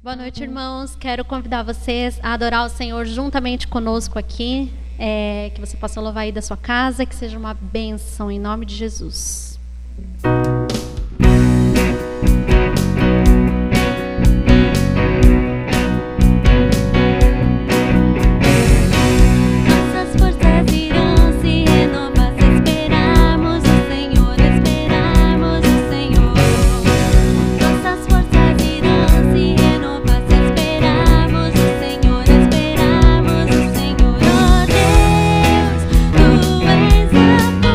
Boa noite, irmãos. Quero convidar vocês a adorar o Senhor juntamente conosco aqui. Que você possa louvar aí da sua casa, que seja uma bênção em nome de Jesus. Tu és a força.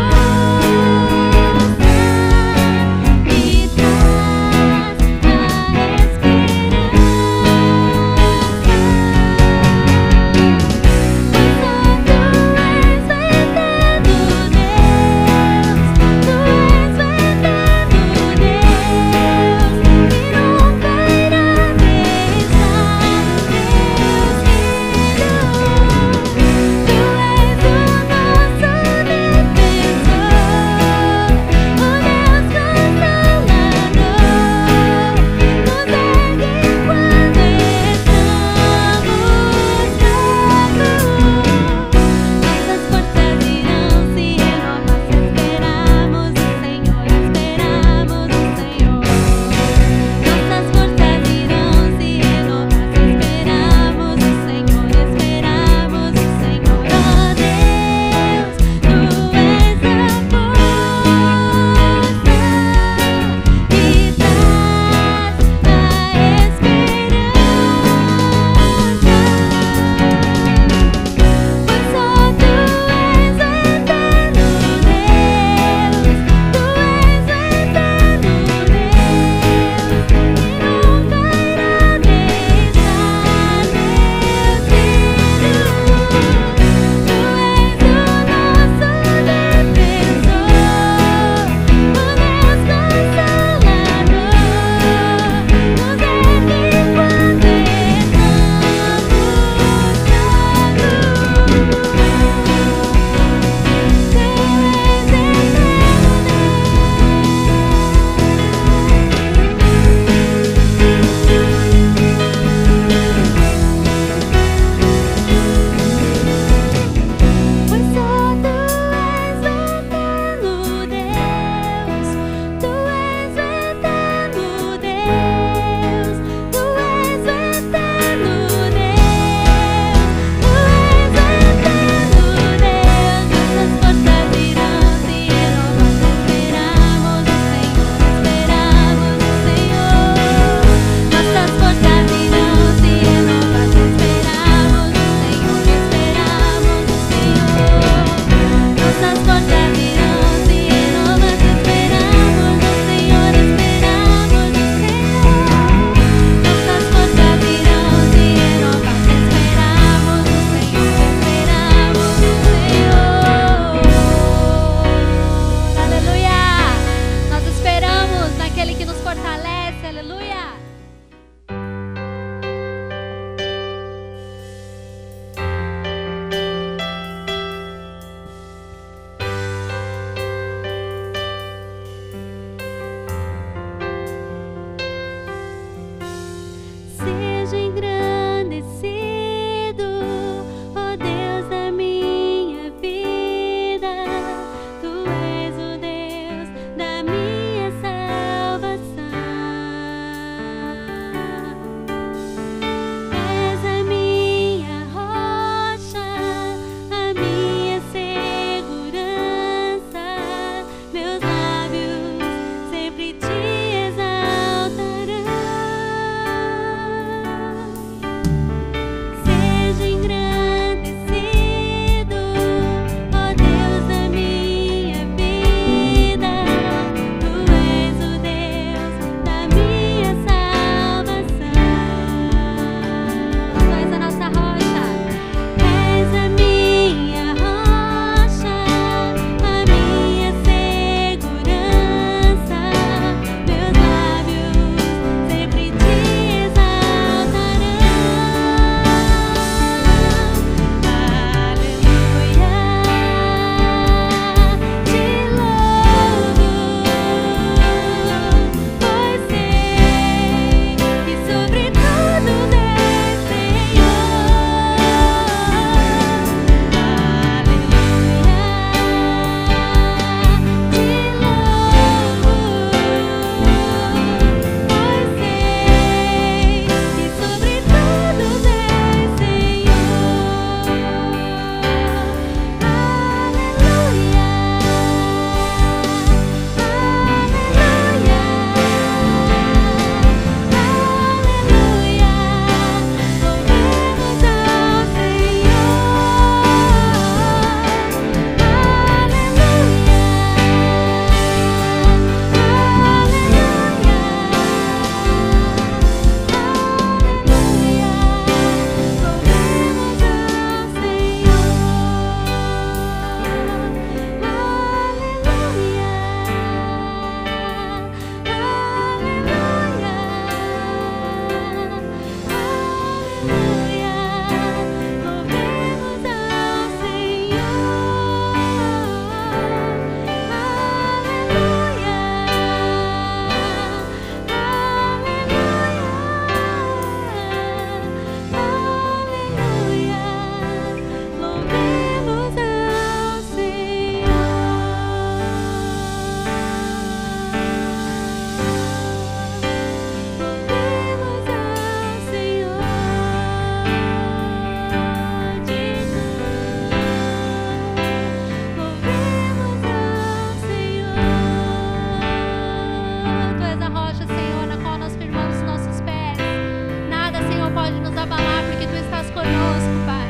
pode nos abalar, porque Tu estás conosco, Pai.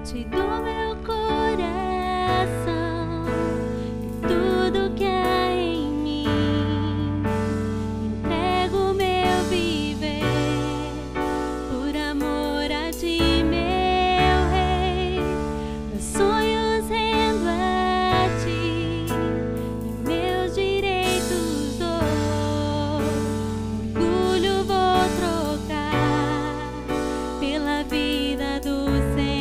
Te dou meu coração e tudo que há em mim. Entrego meu viver por amor a Ti, meu Rei. Meus sonhos rendo a Ti e meus direitos dou. Orgulho vou trocar pela vida do Senhor.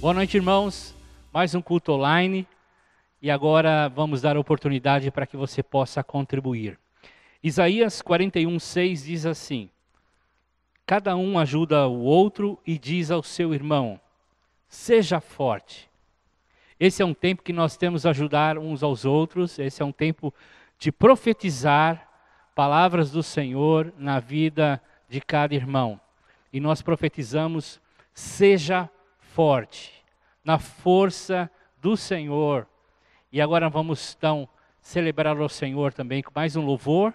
Boa noite, irmãos. Mais um culto online. E agora vamos dar oportunidade para que você possa contribuir. Isaías 41:6 diz assim: cada um ajuda o outro e diz ao seu irmão: seja forte. Esse é um tempo que nós temos a ajudar uns aos outros. Esse é um tempo de profetizar palavras do Senhor na vida de cada irmão. E nós profetizamos: seja forte, na força do Senhor. E agora vamos então celebrar ao Senhor também com mais um louvor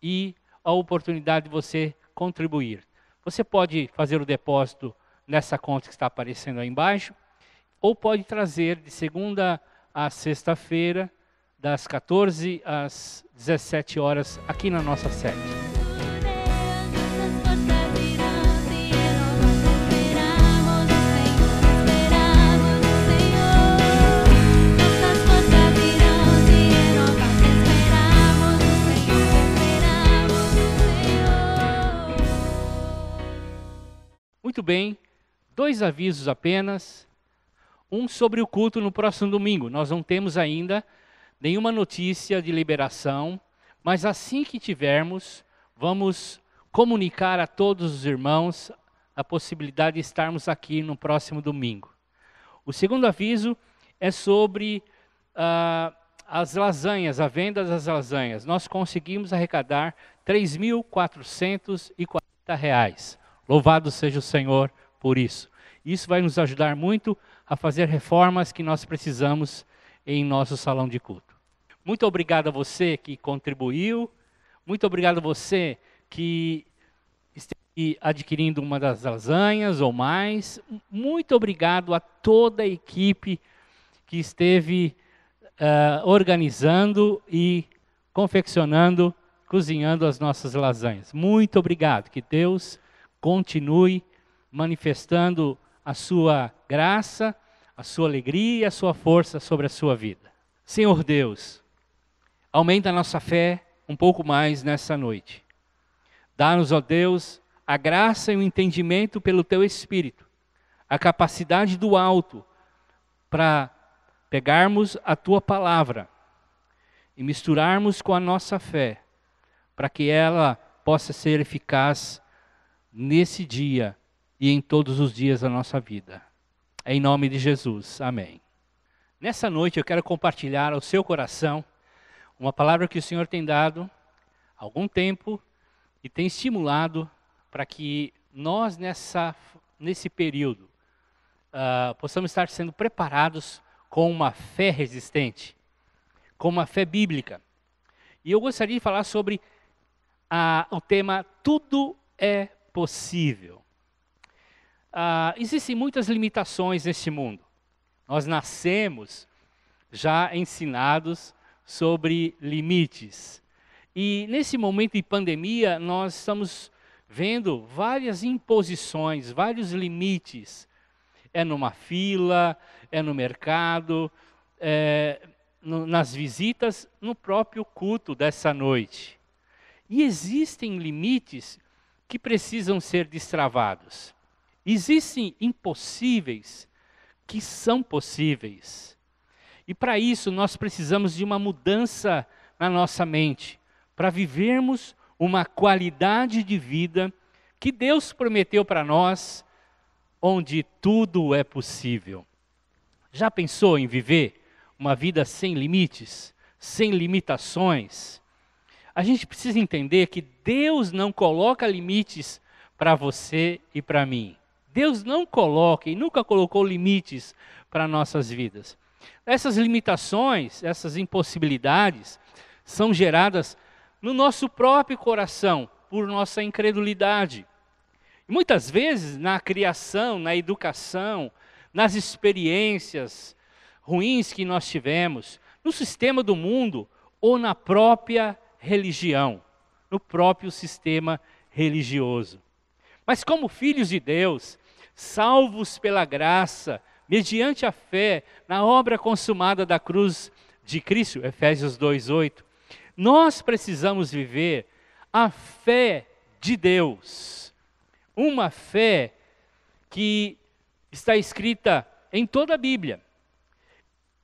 e a oportunidade de você contribuir. Você pode fazer o depósito nessa conta que está aparecendo aí embaixo, ou pode trazer de segunda a sexta-feira, das 14 às 17 horas, aqui na nossa sede. bem, 2 avisos apenas. Um sobre o culto no próximo domingo. Nós não temos ainda nenhuma notícia de liberação, mas assim que tivermos, vamos comunicar a todos os irmãos a possibilidade de estarmos aqui no próximo domingo. O segundo aviso é sobre as lasanhas, a venda das lasanhas. Nós conseguimos arrecadar R$ 3.440. Louvado seja o Senhor por isso. Isso vai nos ajudar muito a fazer reformas que nós precisamos em nosso salão de culto. Muito obrigado a você que contribuiu. Muito obrigado a você que esteve adquirindo uma das lasanhas ou mais. Muito obrigado a toda a equipe que esteve organizando e confeccionando, cozinhando as nossas lasanhas. Muito obrigado. Que Deus continue manifestando a sua graça, a sua alegria, a sua força sobre a sua vida. Senhor Deus, aumenta a nossa fé um pouco mais nessa noite. Dá-nos, ó Deus, a graça e o entendimento pelo Teu Espírito, a capacidade do alto para pegarmos a Tua palavra e misturarmos com a nossa fé, para que ela possa ser eficaz nesse dia e em todos os dias da nossa vida. Em nome de Jesus, amém. Nessa noite eu quero compartilhar ao seu coração uma palavra que o Senhor tem dado há algum tempo e tem estimulado para que nós nesse período possamos estar sendo preparados com uma fé resistente, com uma fé bíblica. E eu gostaria de falar sobre o tema Tudo é Possível. Existem muitas limitações neste mundo. Nós nascemos já ensinados sobre limites. E nesse momento de pandemia, nós estamos vendo várias imposições, vários limites. É numa fila, é no mercado, nas visitas, no próprio culto dessa noite. E existem limites que precisam ser destravados. Existem impossíveis que são possíveis. E para isso nós precisamos de uma mudança na nossa mente, para vivermos uma qualidade de vida que Deus prometeu para nós, onde tudo é possível. Já pensou em viver uma vida sem limites, sem limitações? A gente precisa entender que Deus não coloca limites para você e para mim. Deus não coloca e nunca colocou limites para nossas vidas. Essas limitações, essas impossibilidades, são geradas no nosso próprio coração, por nossa incredulidade. E muitas vezes, na criação, na educação, nas experiências ruins que nós tivemos, no sistema do mundo ou na própria religião, no próprio sistema religioso. Mas como filhos de Deus, salvos pela graça, mediante a fé na obra consumada da cruz de Cristo, Efésios 2:8, nós precisamos viver a fé de Deus. Uma fé que está escrita em toda a Bíblia.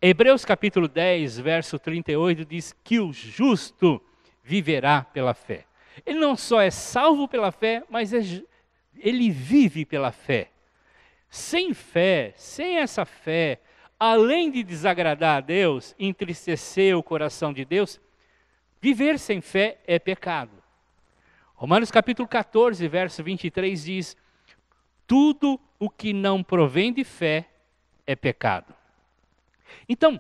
Hebreus capítulo 10, verso 38 diz que o justo viverá pela fé. Ele não só é salvo pela fé, mas ele vive pela fé. Sem fé, sem essa fé, além de desagradar a Deus, entristecer o coração de Deus, viver sem fé é pecado. Romanos capítulo 14, verso 23 diz: tudo o que não provém de fé é pecado. Então,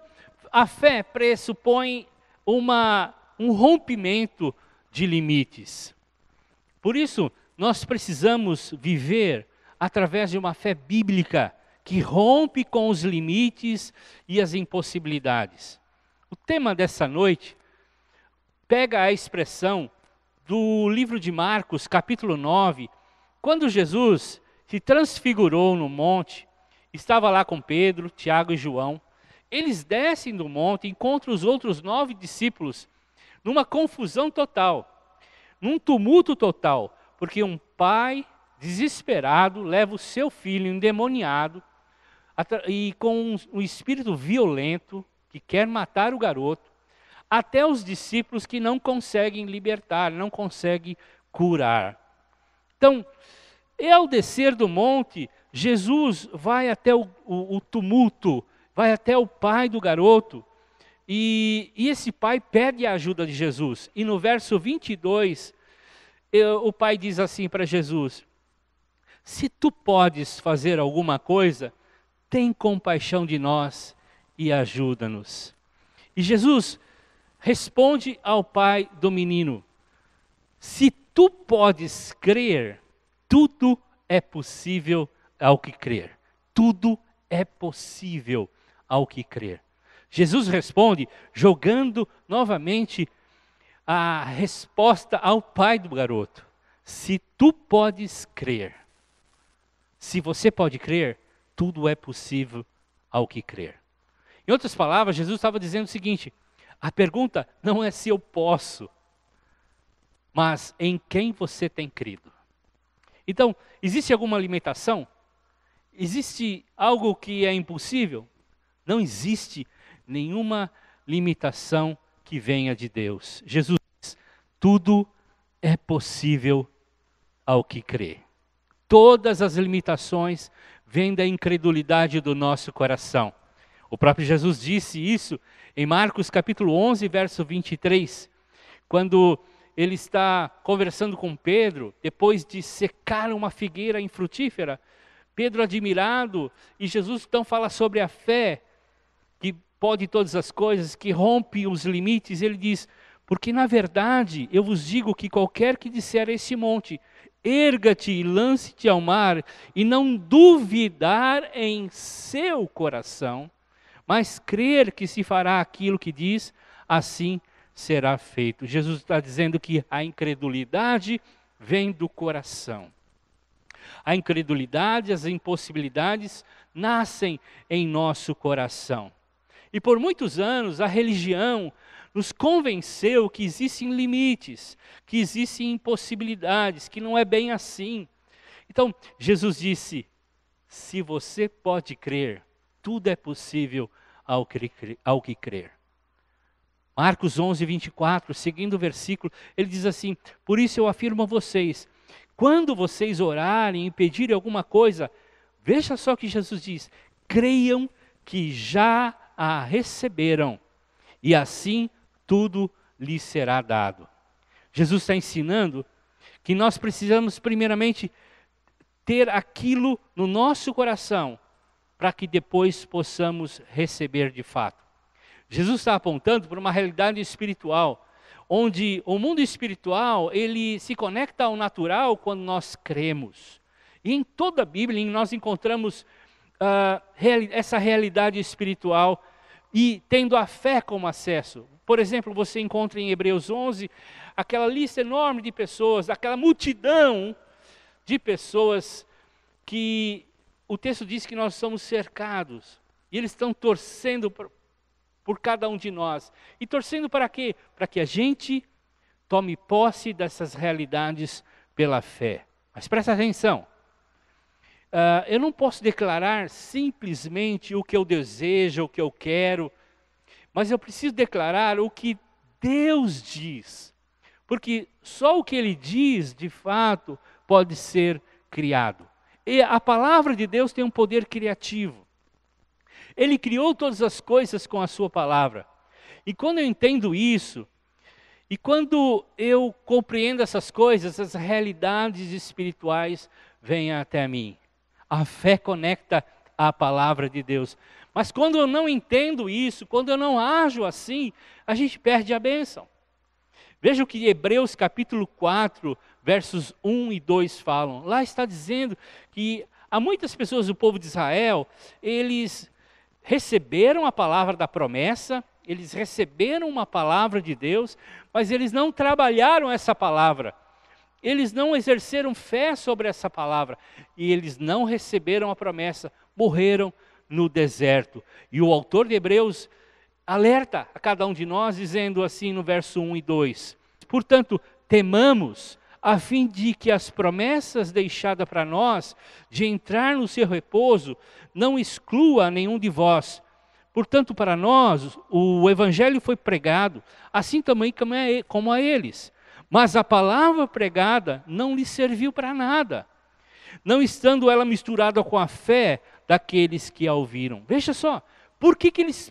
a fé pressupõe um rompimento de limites. Por isso, nós precisamos viver através de uma fé bíblica que rompe com os limites e as impossibilidades. O tema dessa noite pega a expressão do livro de Marcos, capítulo 9, quando Jesus se transfigurou no monte, estava lá com Pedro, Tiago e João. Eles descem do monte, encontram os outros 9 discípulos numa confusão total, num tumulto total, porque um pai desesperado, leva o seu filho endemoniado e com um espírito violento que quer matar o garoto, até os discípulos que não conseguem libertar, não conseguem curar. Então, ao descer do monte, Jesus vai até o tumulto, vai até o pai do garoto, e esse pai pede a ajuda de Jesus. E no verso 22, o pai diz assim para Jesus: se tu podes fazer alguma coisa, tem compaixão de nós e ajuda-nos. E Jesus responde ao pai do menino: se tu podes crer, tudo é possível ao que crer. Tudo é possível ao que crer. Jesus responde jogando novamente a resposta ao pai do garoto: se tu podes crer, se você pode crer, tudo é possível ao que crer. Em outras palavras, Jesus estava dizendo o seguinte: a pergunta não é se eu posso, mas em quem você tem crido. Então, existe alguma limitação? Existe algo que é impossível? Não existe nenhuma limitação que venha de Deus. Jesus diz: tudo é possível ao que crê. Todas as limitações vêm da incredulidade do nosso coração. O próprio Jesus disse isso em Marcos capítulo 11, verso 23, quando ele está conversando com Pedro, depois de secar uma figueira infrutífera. Pedro admirado, e Jesus então fala sobre a fé, que pode todas as coisas, que rompe os limites. Ele diz: porque na verdade eu vos digo que qualquer que disser a esse monte, erga-te e lance-te ao mar, e não duvidar em seu coração, mas crer que se fará aquilo que diz, assim será feito. Jesus está dizendo que a incredulidade vem do coração. A incredulidade, as impossibilidades nascem em nosso coração. E por muitos anos a religião nos convenceu que existem limites, que existem impossibilidades, que não é bem assim. Então, Jesus disse: se você pode crer, tudo é possível ao que crer. Marcos 11, 24, seguindo o versículo, ele diz assim: por isso eu afirmo a vocês, quando vocês orarem e pedirem alguma coisa, veja só o que Jesus diz: creiam que já a receberam, e assim tudo lhes será dado. Jesus está ensinando que nós precisamos primeiramente ter aquilo no nosso coração, para que depois possamos receber de fato. Jesus está apontando para uma realidade espiritual, onde o mundo espiritual, ele se conecta ao natural quando nós cremos. E em toda a Bíblia nós encontramos essa realidade espiritual e tendo a fé como acesso. Por exemplo, você encontra em Hebreus 11, aquela lista enorme de pessoas, aquela multidão de pessoas que o texto diz que nós somos cercados. E eles estão torcendo por cada um de nós. E torcendo para quê? Para que a gente tome posse dessas realidades pela fé. Mas presta atenção. Eu não posso declarar simplesmente o que eu desejo, o que eu quero, mas eu preciso declarar o que Deus diz. Porque só o que Ele diz, de fato, pode ser criado. E a palavra de Deus tem um poder criativo. Ele criou todas as coisas com a sua palavra. E quando eu entendo isso, e quando eu compreendo essas coisas, as realidades espirituais vêm até mim. A fé conecta à palavra de Deus. Mas quando eu não entendo isso, quando eu não ajo assim, a gente perde a bênção. Veja o que Hebreus capítulo 4, versos 1 e 2 falam. Lá está dizendo que há muitas pessoas do povo de Israel, eles receberam a palavra da promessa, eles receberam uma palavra de Deus, mas eles não trabalharam essa palavra. Eles não exerceram fé sobre essa palavra e eles não receberam a promessa, morreram no deserto. E o autor de Hebreus alerta a cada um de nós dizendo assim no verso 1 e 2: portanto, temamos, a fim de que as promessas deixadas para nós, de entrar no seu repouso, não exclua a nenhum de vós. Portanto, para nós, o evangelho foi pregado, assim também como a eles. Mas a palavra pregada não lhes serviu para nada, não estando ela misturada com a fé daqueles que a ouviram. Veja só, por que eles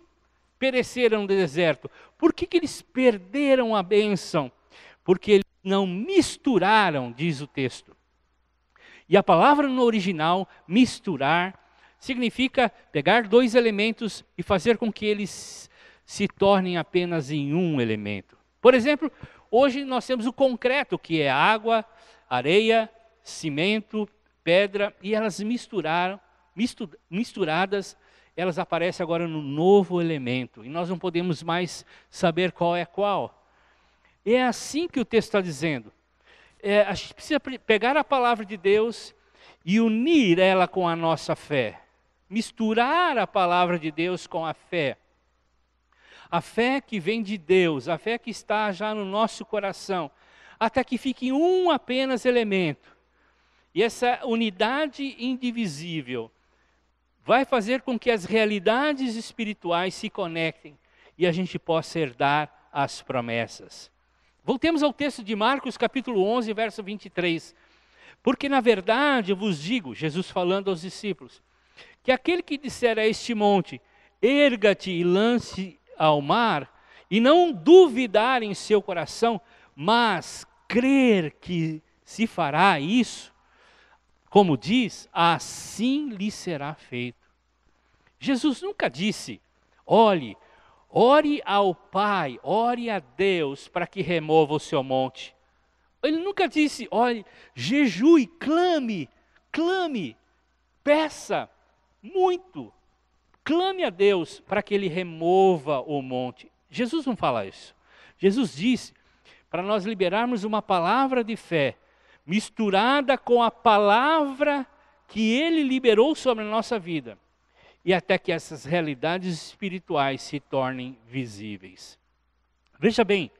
pereceram no deserto? Por que eles perderam a bênção? Porque eles não misturaram, diz o texto. E a palavra no original, misturar, significa pegar dois elementos e fazer com que eles se tornem apenas em um elemento. Por exemplo, hoje nós temos o concreto, que é água, areia, cimento, pedra, e elas misturadas, elas aparecem agora no novo elemento, e nós não podemos mais saber qual é qual. É assim que o texto está dizendo. A gente precisa pegar a palavra de Deus e unir ela com a nossa fé. Misturar a palavra de Deus com a fé. A fé que vem de Deus, a fé que está já no nosso coração, até que fique um apenas elemento. E essa unidade indivisível vai fazer com que as realidades espirituais se conectem e a gente possa herdar as promessas. Voltemos ao texto de Marcos, capítulo 11, verso 23. Porque na verdade eu vos digo, Jesus falando aos discípulos, que aquele que disser a este monte, erga-te e lance ao mar, e não duvidar em seu coração, mas crer que se fará isso, como diz, assim lhe será feito. Jesus nunca disse, ore ao Pai, ore a Deus para que remova o seu monte. Ele nunca disse, olhe, jejue, clame, peça muito, clame a Deus para que Ele remova o monte. Jesus não fala isso. Jesus disse para nós liberarmos uma palavra de fé, misturada com a palavra que Ele liberou sobre a nossa vida, e até que essas realidades espirituais se tornem visíveis. Veja bem,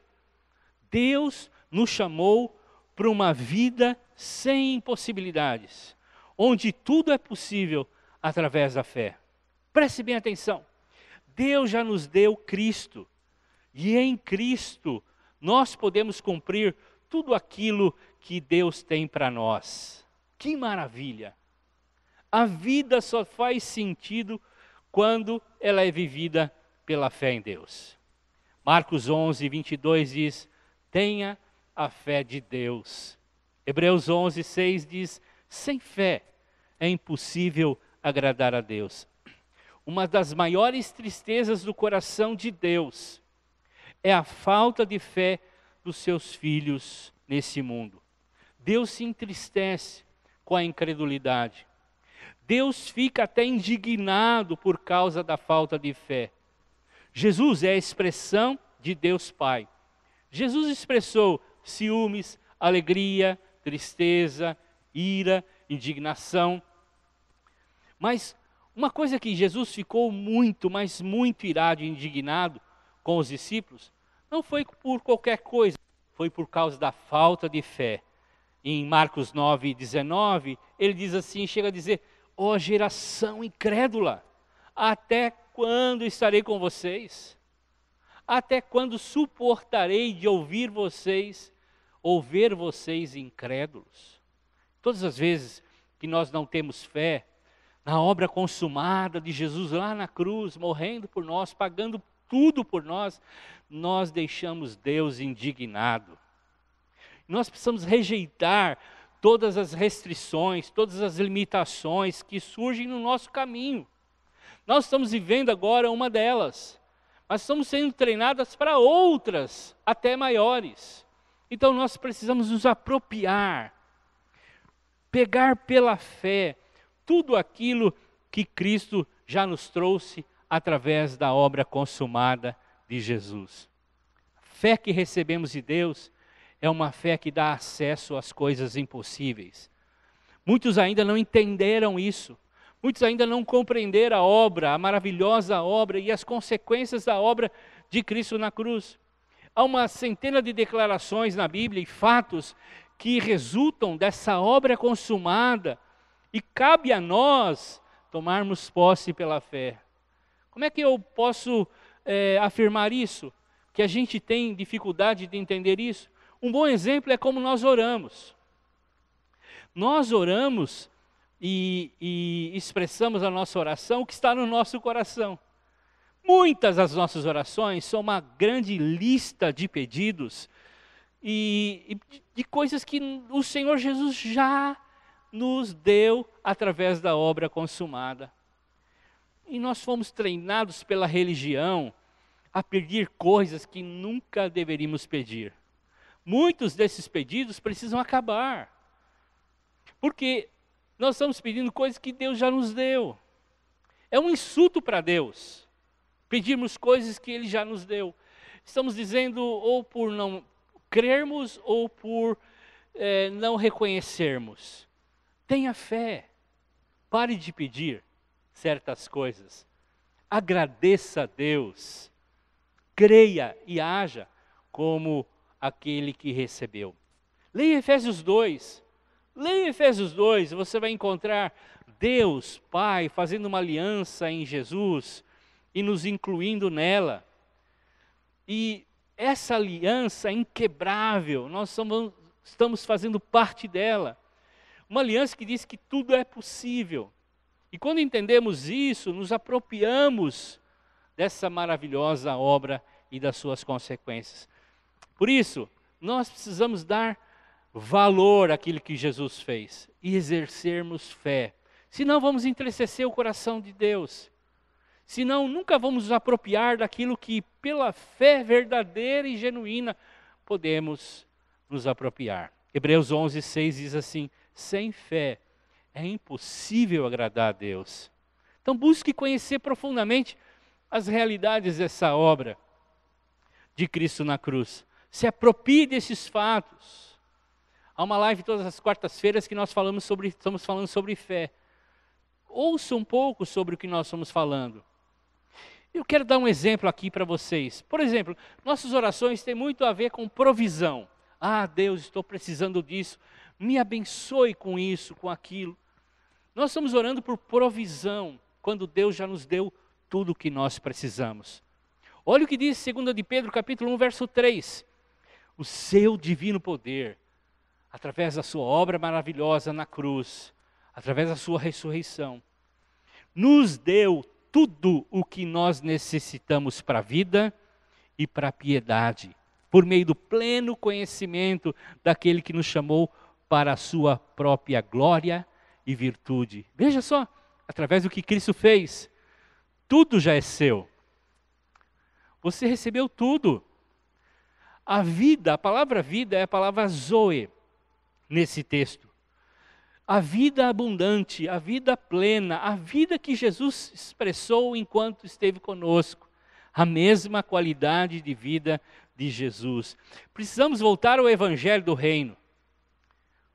Deus nos chamou para uma vida sem impossibilidades, onde tudo é possível através da fé. Preste bem atenção, Deus já nos deu Cristo, e em Cristo nós podemos cumprir tudo aquilo que Deus tem para nós. Que maravilha! A vida só faz sentido quando ela é vivida pela fé em Deus. Marcos 11, 22 diz, tenha a fé de Deus. Hebreus 11, 6 diz, sem fé é impossível agradar a Deus. Uma das maiores tristezas do coração de Deus é a falta de fé dos seus filhos nesse mundo. Deus se entristece com a incredulidade. Deus fica até indignado por causa da falta de fé. Jesus é a expressão de Deus Pai. Jesus expressou ciúmes, alegria, tristeza, ira, indignação. Mas uma coisa que Jesus ficou muito, mas muito irado e indignado com os discípulos, não foi por qualquer coisa, foi por causa da falta de fé. Em Marcos 9, 19, ele diz assim, chega a dizer, ó geração incrédula, até quando estarei com vocês? Até quando suportarei de ouvir vocês, ou ver vocês incrédulos? Todas as vezes que nós não temos fé na obra consumada de Jesus lá na cruz, morrendo por nós, pagando tudo por nós, nós deixamos Deus indignado. Nós precisamos rejeitar todas as restrições, todas as limitações que surgem no nosso caminho. Nós estamos vivendo agora uma delas, mas estamos sendo treinadas para outras, até maiores. Então nós precisamos nos apropriar, pegar pela fé tudo aquilo que Cristo já nos trouxe através da obra consumada de Jesus. A fé que recebemos de Deus é uma fé que dá acesso às coisas impossíveis. Muitos ainda não entenderam isso. Muitos ainda não compreenderam a obra, a maravilhosa obra e as consequências da obra de Cristo na cruz. Há uma centena de declarações na Bíblia e fatos que resultam dessa obra consumada, e cabe a nós tomarmos posse pela fé. Como é que eu posso afirmar isso? Que a gente tem dificuldade de entender isso? Um bom exemplo é como nós oramos. Nós oramos e expressamos a nossa oração, o que está no nosso coração. Muitas das nossas orações são uma grande lista de pedidos e de coisas que o Senhor Jesus já nos deu através da obra consumada. E nós fomos treinados pela religião a pedir coisas que nunca deveríamos pedir. Muitos desses pedidos precisam acabar, porque nós estamos pedindo coisas que Deus já nos deu. É um insulto para Deus pedirmos coisas que Ele já nos deu. Estamos dizendo ou por não crermos ou por não reconhecermos. Tenha fé, pare de pedir certas coisas. Agradeça a Deus, creia e haja como aquele que recebeu. Leia Efésios 2. Leia Efésios 2, você vai encontrar Deus, Pai, fazendo uma aliança em Jesus e nos incluindo nela. E essa aliança é inquebrável, nós estamos fazendo parte dela. Uma aliança que diz que tudo é possível. E quando entendemos isso, nos apropriamos dessa maravilhosa obra e das suas consequências. Por isso, nós precisamos dar valor àquilo que Jesus fez e exercermos fé. Senão vamos entristecer o coração de Deus. Senão nunca vamos nos apropriar daquilo que pela fé verdadeira e genuína podemos nos apropriar. Hebreus 11:6 diz assim: sem fé é impossível agradar a Deus. Então busque conhecer profundamente as realidades dessa obra de Cristo na cruz. Se aproprie desses fatos. Há uma live todas as quartas-feiras que nós estamos falando sobre fé. Ouça um pouco sobre o que nós estamos falando. Eu quero dar um exemplo aqui para vocês. Por exemplo, nossas orações têm muito a ver com provisão. Ah, Deus, estou precisando disso. Me abençoe com isso, com aquilo. Nós estamos orando por provisão, quando Deus já nos deu tudo o que nós precisamos. Olha o que diz 2 de Pedro, capítulo 1, verso 3. O seu divino poder, através da sua obra maravilhosa na cruz, através da sua ressurreição, nos deu tudo o que nós necessitamos para a vida e para a piedade, por meio do pleno conhecimento daquele que nos chamou para a sua própria glória e virtude. Veja só, através do que Cristo fez, tudo já é seu. Você recebeu tudo. A vida, a palavra vida é a palavra zoe nesse texto. A vida abundante, a vida plena, a vida que Jesus expressou enquanto esteve conosco. A mesma qualidade de vida de Jesus. Precisamos voltar ao evangelho do reino.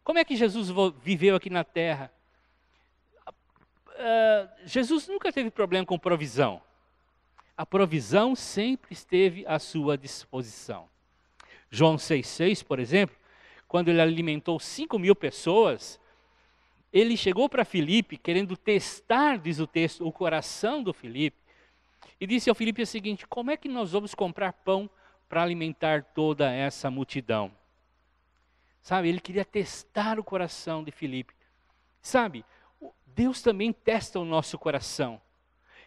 Como é que Jesus viveu aqui na terra? Jesus nunca teve problema com provisão. A provisão sempre esteve à sua disposição. João 6,6, por exemplo, quando ele alimentou 5.000 pessoas, ele chegou para Filipe, querendo testar, diz o texto, o coração do Filipe, e disse ao Filipe o seguinte: como é que nós vamos comprar pão para alimentar toda essa multidão? Sabe, ele queria testar o coração de Filipe. Sabe, Deus também testa o nosso coração.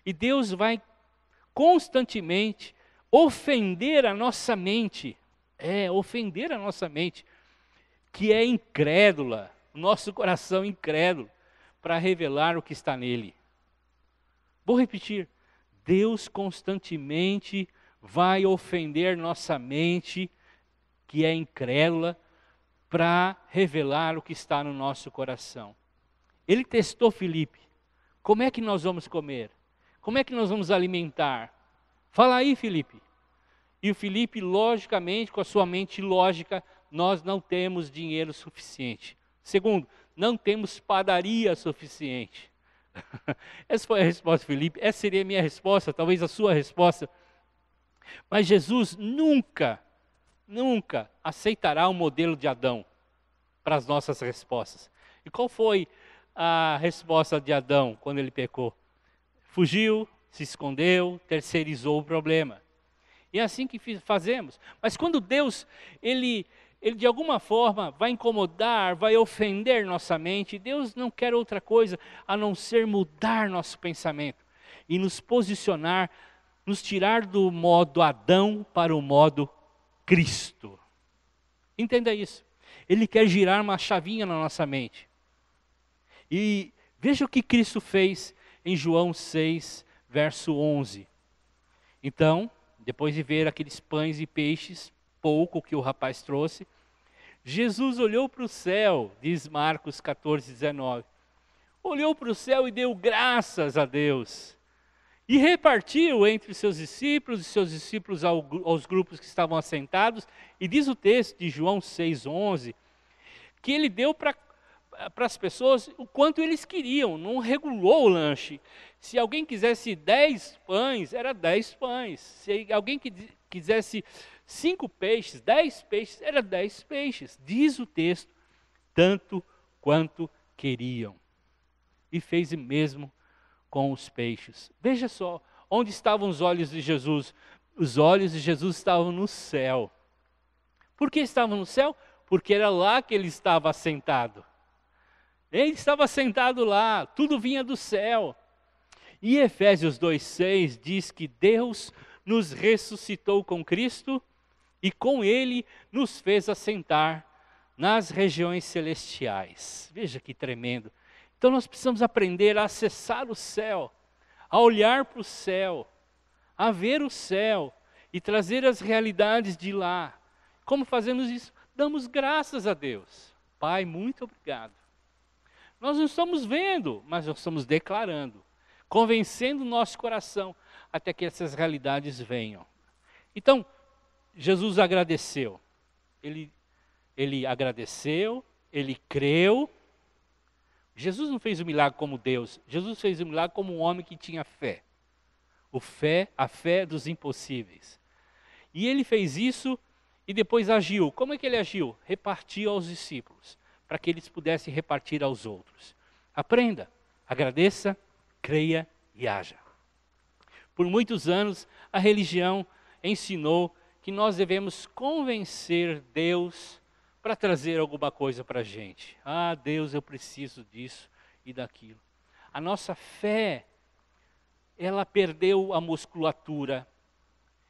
E Deus vai constantemente ofender a nossa mente. Ofender a nossa mente, que é incrédula, o nosso coração incrédulo, para revelar o que está nele. Vou repetir. Deus constantemente vai ofender nossa mente, que é incrédula, para revelar o que está no nosso coração. Ele testou Filipe. Como é que nós vamos comer? Como é que nós vamos alimentar? Fala aí, Filipe. E o Filipe, logicamente, com a sua mente lógica, nós não temos dinheiro suficiente. Segundo, não temos padaria suficiente. Essa foi a resposta de Filipe. Essa seria a minha resposta, talvez a sua resposta. Mas Jesus nunca aceitará o modelo de Adão. para as nossas respostas. E qual foi a resposta de Adão quando ele pecou? Fugiu, se escondeu, terceirizou o problema. E é assim que fazemos. Mas quando Deus, ele de alguma forma vai incomodar, vai ofender nossa mente, Deus não quer outra coisa a não ser mudar nosso pensamento e nos posicionar, nos tirar do modo Adão para o modo Cristo. Entenda isso. Ele quer girar uma chavinha na nossa mente. E veja o que Cristo fez em João 6, verso 11. Então, depois de ver aqueles pães e peixes, pouco que o rapaz trouxe, Jesus olhou para o céu, diz Marcos 14, 19. Olhou para o céu e deu graças a Deus. E repartiu entre os seus discípulos aos grupos que estavam assentados. E diz o texto de João 6, 11, que ele deu para as pessoas o quanto eles queriam, não regulou o lanche. Se alguém quisesse 10 pães, era 10 pães. Se alguém quisesse 5 peixes, 10 peixes, era 10 peixes. Diz o texto, tanto quanto queriam. E fez o mesmo com os peixes. Veja só, onde estavam os olhos de Jesus? Os olhos de Jesus estavam no céu. Por que estavam no céu? Porque era lá que ele estava assentado. Ele estava sentado lá, tudo vinha do céu. E Efésios 2,6 diz que Deus nos ressuscitou com Cristo e com Ele nos fez assentar nas regiões celestiais. Veja que tremendo. Então nós precisamos aprender a acessar o céu, a olhar para o céu, a ver o céu e trazer as realidades de lá. Como fazemos isso? Damos graças a Deus. Pai, muito obrigado. Nós não estamos vendo, mas nós estamos declarando, convencendo o nosso coração até que essas realidades venham. Então, Jesus agradeceu. Ele agradeceu, ele creu. Jesus não fez o milagre como Deus. Jesus fez o milagre como um homem que tinha fé. A fé dos impossíveis. E ele fez isso e depois agiu. Como é que ele agiu? Repartiu aos discípulos, para que eles pudessem repartir aos outros. Aprenda, agradeça, creia e haja. Por muitos anos, a religião ensinou que nós devemos convencer Deus para trazer alguma coisa para a gente. Ah, Deus, eu preciso disso e daquilo. A nossa fé, ela perdeu a musculatura,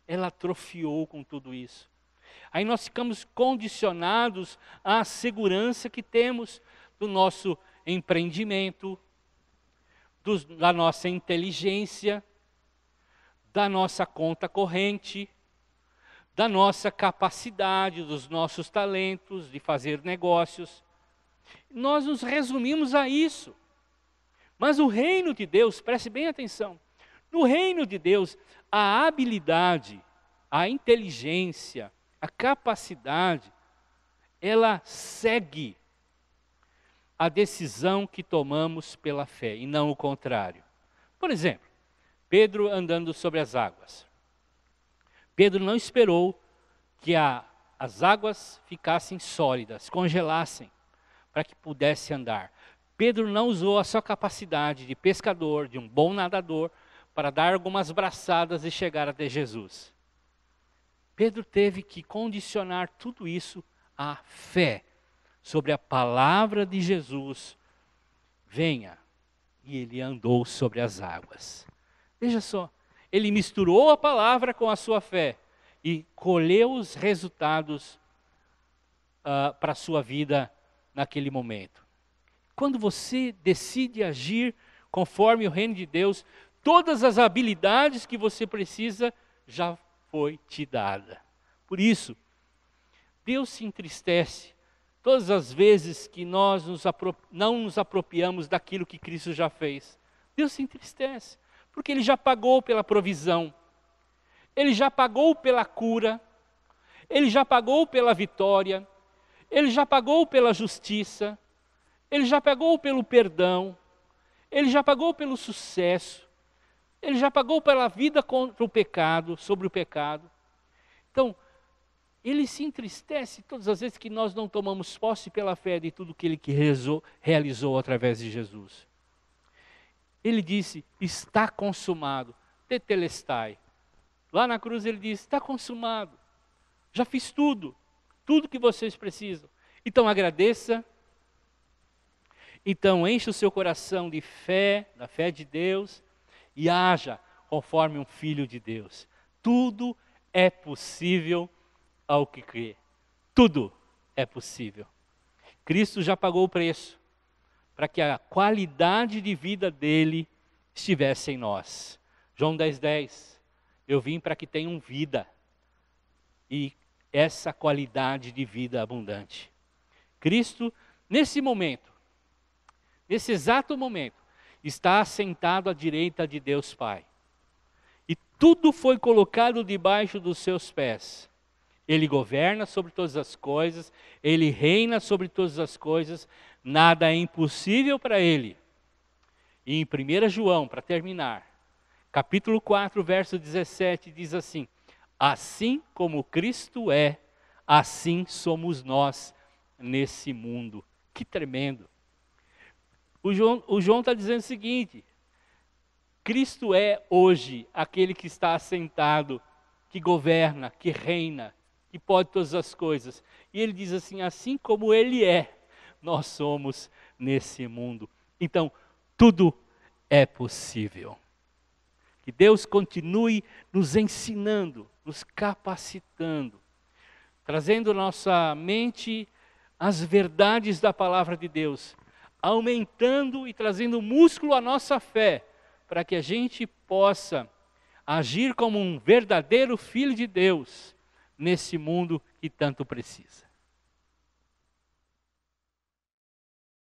ela atrofiou com tudo isso. Aí nós ficamos condicionados à segurança que temos do nosso empreendimento, da nossa inteligência, da nossa conta corrente, da nossa capacidade, dos nossos talentos de fazer negócios. Nós nos resumimos a isso. Mas o reino de Deus, preste bem atenção, no reino de Deus, a habilidade, a inteligência, a capacidade, ela segue a decisão que tomamos pela fé e não o contrário. Por exemplo, Pedro andando sobre as águas. Pedro não esperou que as águas ficassem sólidas, congelassem, para que pudesse andar. Pedro não usou a sua capacidade de pescador, de um bom nadador, para dar algumas braçadas e chegar até Jesus. Pedro teve que condicionar tudo isso à fé sobre a palavra de Jesus. Venha. E ele andou sobre as águas. Veja só, ele misturou a palavra com a sua fé e colheu os resultados para a sua vida naquele momento. Quando você decide agir conforme o reino de Deus, todas as habilidades que você precisa já foi te dada. Por isso, Deus se entristece todas as vezes que nós não nos apropriamos daquilo que Cristo já fez. Deus se entristece, porque Ele já pagou pela provisão, Ele já pagou pela cura, Ele já pagou pela vitória, Ele já pagou pela justiça, Ele já pagou pelo perdão, Ele já pagou pelo sucesso, Ele já pagou pela vida contra o pecado, sobre o pecado. Então, Ele se entristece todas as vezes que nós não tomamos posse pela fé de tudo que Ele realizou através de Jesus. Ele disse, está consumado, tetelestai. Lá na cruz Ele disse, está consumado, já fiz tudo que vocês precisam. Então agradeça, então encha o seu coração de fé, da fé de Deus, e haja conforme um filho de Deus. Tudo é possível ao que crê. Tudo é possível. Cristo já pagou o preço para que a qualidade de vida dele estivesse em nós. João 10:10, eu vim para que tenham vida e essa qualidade de vida abundante. Cristo, nesse momento, nesse exato momento, está assentado à direita de Deus Pai. E tudo foi colocado debaixo dos seus pés. Ele governa sobre todas as coisas, Ele reina sobre todas as coisas, nada é impossível para Ele. E em 1 João, para terminar, capítulo 4, verso 17, diz assim, assim como Cristo é, assim somos nós nesse mundo. Que tremendo. O João está dizendo o seguinte, Cristo é hoje aquele que está assentado, que governa, que reina, que pode todas as coisas. E ele diz assim como Ele é, nós somos nesse mundo. Então, tudo é possível. Que Deus continue nos ensinando, nos capacitando, trazendo à nossa mente as verdades da palavra de Deus, aumentando e trazendo músculo à nossa fé, para que a gente possa agir como um verdadeiro filho de Deus nesse mundo que tanto precisa.